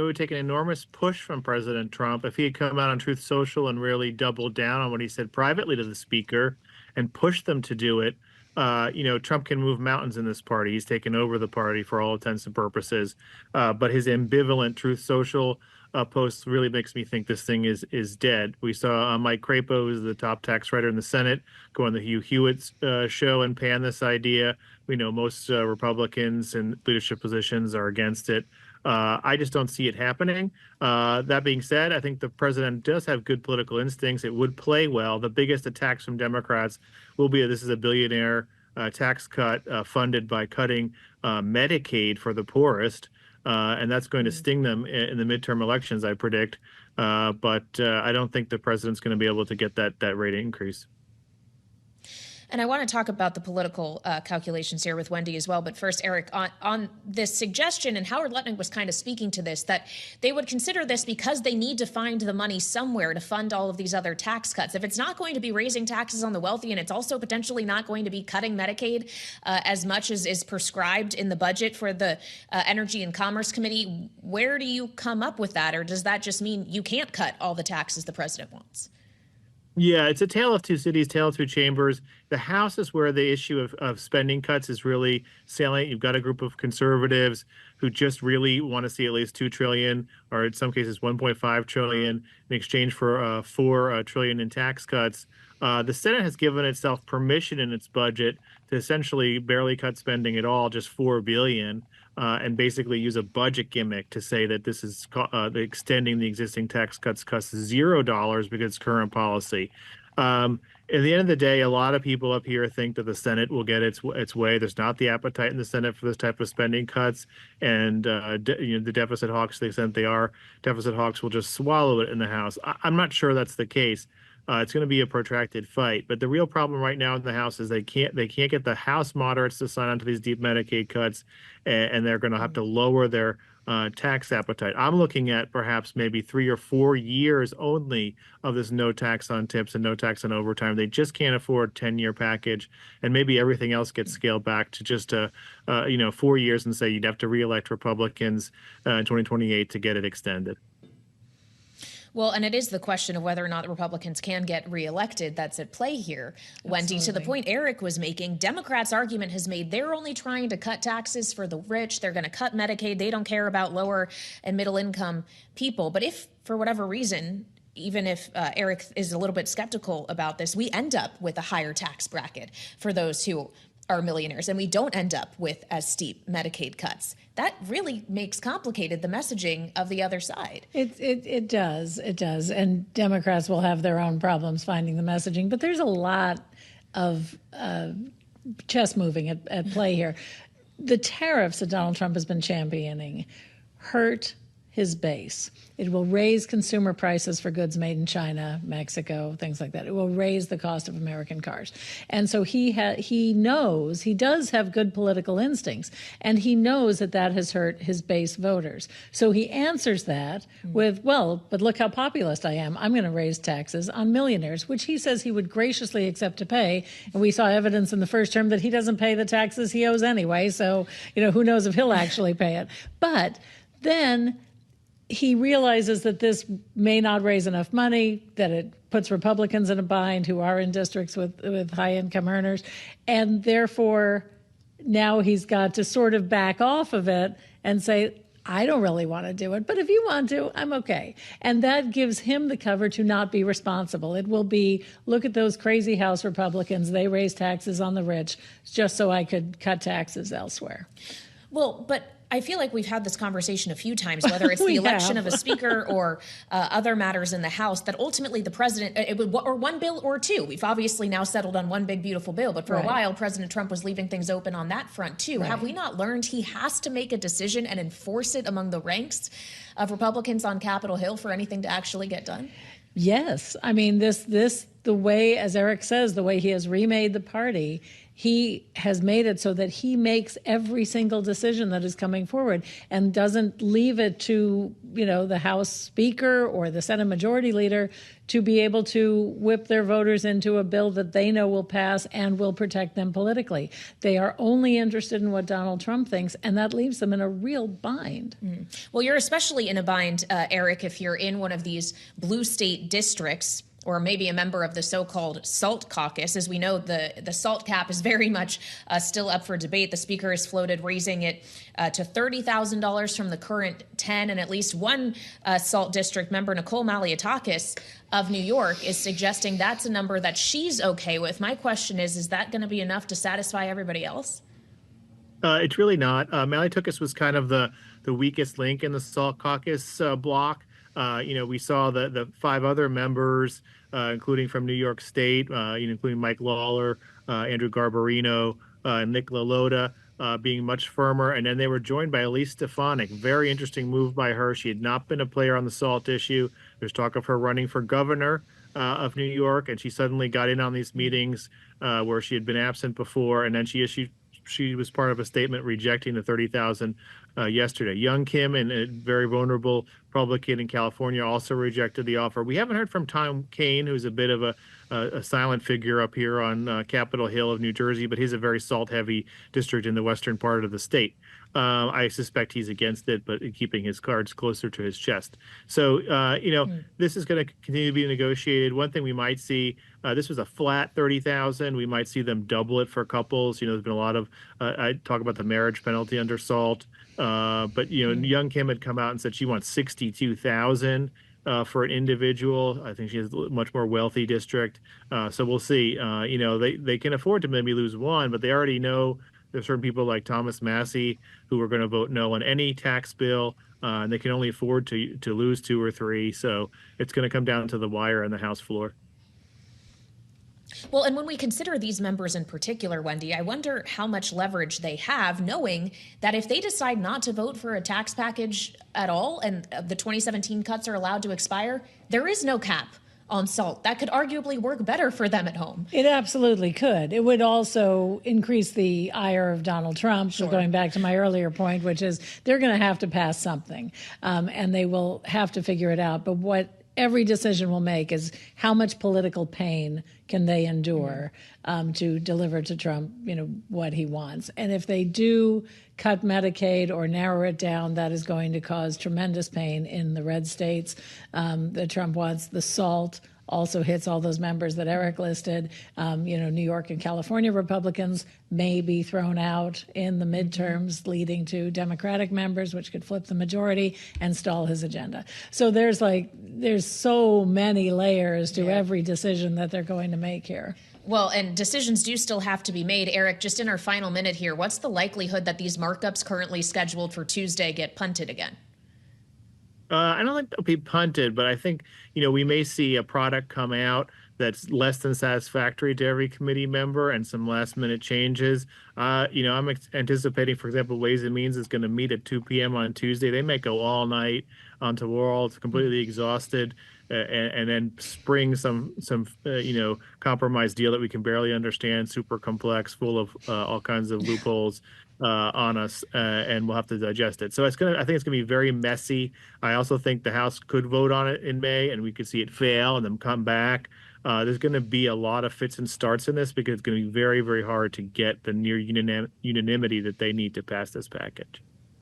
it would take an enormous push from President Trump if he had come out on Truth Social and really doubled down on what he said privately to the speaker and pushed them to do it. Trump can move mountains in this party. He's taken over the party for all intents and purposes. But his ambivalent Truth Social post really makes me think this thing is dead. We saw Mike Crapo, who's the top tax writer in the Senate, go on the Hugh Hewitt show and pan this idea. We know most Republicans in leadership positions are against it. I just don't see it happening. That being said, I think the president does have good political instincts. It would play well. The biggest attacks from Democrats will be this is a billionaire tax cut funded by cutting Medicaid for the poorest. And that's going to sting them in the midterm elections, I predict. But I don't think the president's going to be able to get that rate increase. And I want to talk about the political calculations here with Wendy as well. But first, Eric, on this suggestion, and Howard Lutnick was kind of speaking to this, that they would consider this because they need to find the money somewhere to fund all of these other tax cuts. If it's not going to be raising taxes on the wealthy, and it's also potentially not going to be cutting Medicaid as much as is prescribed in the budget for the Energy and Commerce Committee, where do you come up with that? Or does that just mean you can't cut all the taxes the president wants? Yeah, it's a tale of two cities, tale of two chambers. The House is where the issue of spending cuts is really salient. You've got a group of conservatives who just really want to see at least $2 trillion, or in some cases $1.5 trillion, in exchange for $4 trillion in tax cuts. The Senate has given itself permission in its budget to essentially barely cut spending at all, just $4 billion, and basically use a budget gimmick to say that this is extending the existing tax cuts costs $0 because it's current policy. At the end of the day, a lot of people up here think that the Senate will get its way. There's not the appetite in the Senate for this type of spending cuts, and the deficit hawks, to the extent they are deficit hawks, will just swallow it in the House. I'm not sure that's the case. It's going to be a protracted fight, but the real problem right now in the House is they can't get the House moderates to sign on to these deep Medicaid cuts, and they're going to have to lower their tax appetite. I'm looking at perhaps maybe 3 or 4 years only of this no tax on tips and no tax on overtime. They just can't afford a 10-year package, and maybe everything else gets scaled back to just 4 years and say you'd have to reelect Republicans in 2028 to get it extended. Well, and it is the question of whether or not the Republicans can get reelected that's at play here. Wendy, to the point Eric was making, Democrats' argument has made they're only trying to cut taxes for the rich. They're going to cut Medicaid. They don't care about lower and middle income people. But if, for whatever reason, even if Eric is a little bit skeptical about this, we end up with a higher tax bracket for those who are millionaires, and we don't end up with as steep Medicaid cuts. That really makes complicated the messaging of the other side. It does. And Democrats will have their own problems finding the messaging, but there's a lot of chess moving at play here. The tariffs that Donald Trump has been championing hurt his base. It will raise consumer prices for goods made in China, Mexico, things like that. It will raise the cost of American cars. And so he knows, he does have good political instincts, and he knows that has hurt his base voters. So he answers that with, well, but look how populist I am. I'm going to raise taxes on millionaires, which he says he would graciously accept to pay. And we saw evidence in the first term that he doesn't pay the taxes he owes anyway. So, who knows if he'll actually pay it. But then he realizes that this may not raise enough money, that it puts Republicans in a bind who are in districts with high-income earners, and therefore now he's got to sort of back off of it and say, I don't really want to do it, but if you want to, I'm okay. And that gives him the cover to not be responsible. It will be, look at those crazy House Republicans, they raise taxes on the rich just so I could cut taxes elsewhere. Well, but I feel like we've had this conversation a few times, whether it's the election of a speaker or other matters in the House, that ultimately the president, or one bill or two. We've obviously now settled on one big, beautiful bill. But for a while, President Trump was leaving things open on that front, too. Have we not learned he has to make a decision and enforce it among the ranks of Republicans on Capitol Hill for anything to actually get done? Yes. I mean, the way, as Eric says, the way he has remade the party, he has made it so that he makes every single decision that is coming forward and doesn't leave it to, the House Speaker or the Senate Majority Leader to be able to whip their voters into a bill that they know will pass and will protect them politically. They are only interested in what Donald Trump thinks, and that leaves them in a real bind. Well, you're especially in a bind, Eric, if you're in one of these blue state districts, or maybe a member of the so-called SALT caucus. As we know, the SALT cap is very much still up for debate. The speaker has floated raising it to $30,000 from the current 10, and at least one SALT district member, Nicole Malliotakis of New York, is suggesting that's a number that she's okay with. My question is that going to be enough to satisfy everybody else? It's really not. Malliotakis was kind of the weakest link in the SALT caucus block. We saw the five other members, including from New York State, including Mike Lawler, Andrew Garbarino, Nick LaLota, being much firmer. And then they were joined by Elise Stefanik. Very interesting move by her. She had not been a player on the SALT issue. There's talk of her running for governor of New York, and she suddenly got in on these meetings where she had been absent before. And then she was part of a statement rejecting the 30,000 yesterday. Young Kim, and a very vulnerable Republican in California, also rejected the offer. We haven't heard from Tom Kaine, who's a bit of a silent figure up here on Capitol Hill of New Jersey, but he's a very SALT-heavy district in the western part of the state. I suspect he's against it, but keeping his cards closer to his chest. So, this is going to continue to be negotiated. One thing we might see, this was a flat 30,000. We might see them double it for couples. There's been a lot of, I talk about the marriage penalty under SALT, but Young Kim had come out and said she wants 62,000 for an individual. I think she has a much more wealthy district. So we'll see. They can afford to maybe lose one, but they already know there's certain people like Thomas Massey who are going to vote no on any tax bill, and they can only afford to lose two or three. So it's going to come down to the wire on the House floor. Well, and when we consider these members in particular, Wendy, I wonder how much leverage they have, knowing that if they decide not to vote for a tax package at all and the 2017 cuts are allowed to expire, there is no cap on SALT. That could arguably work better for them at home. It absolutely could. It would also increase the ire of Donald Trump. Sure. So going back to my earlier point, which is they're going to have to pass something, and they will have to figure it out. But what every decision will make is how much political pain can they endure to deliver to Trump, what he wants. And if they do cut Medicaid or narrow it down, that is going to cause tremendous pain in the red states that Trump wants. The SALT also hits all those members that Eric listed. New York and California Republicans may be thrown out in the midterms, leading to Democratic members, which could flip the majority and stall his agenda. So there's so many layers to every decision that they're going to make here. Well, and decisions do still have to be made. Eric, just in our final minute here, what's the likelihood that these markups currently scheduled for Tuesday get punted again? I don't think they'll be punted, but I think, we may see a product come out that's less than satisfactory to every committee member and some last minute changes. I'm anticipating, for example, Ways and Means is going to meet at 2 p.m. on Tuesday. They may go all night onto World, completely exhausted, and then spring some compromise deal that we can barely understand, super complex, full of all kinds of loopholes on us, and we'll have to digest it. So I think it's gonna be very messy. I also think the House could vote on it in May, and we could see it fail and then come back. There's going to be a lot of fits and starts in this because it's going to be very, very hard to get the near unanimity that they need to pass this package.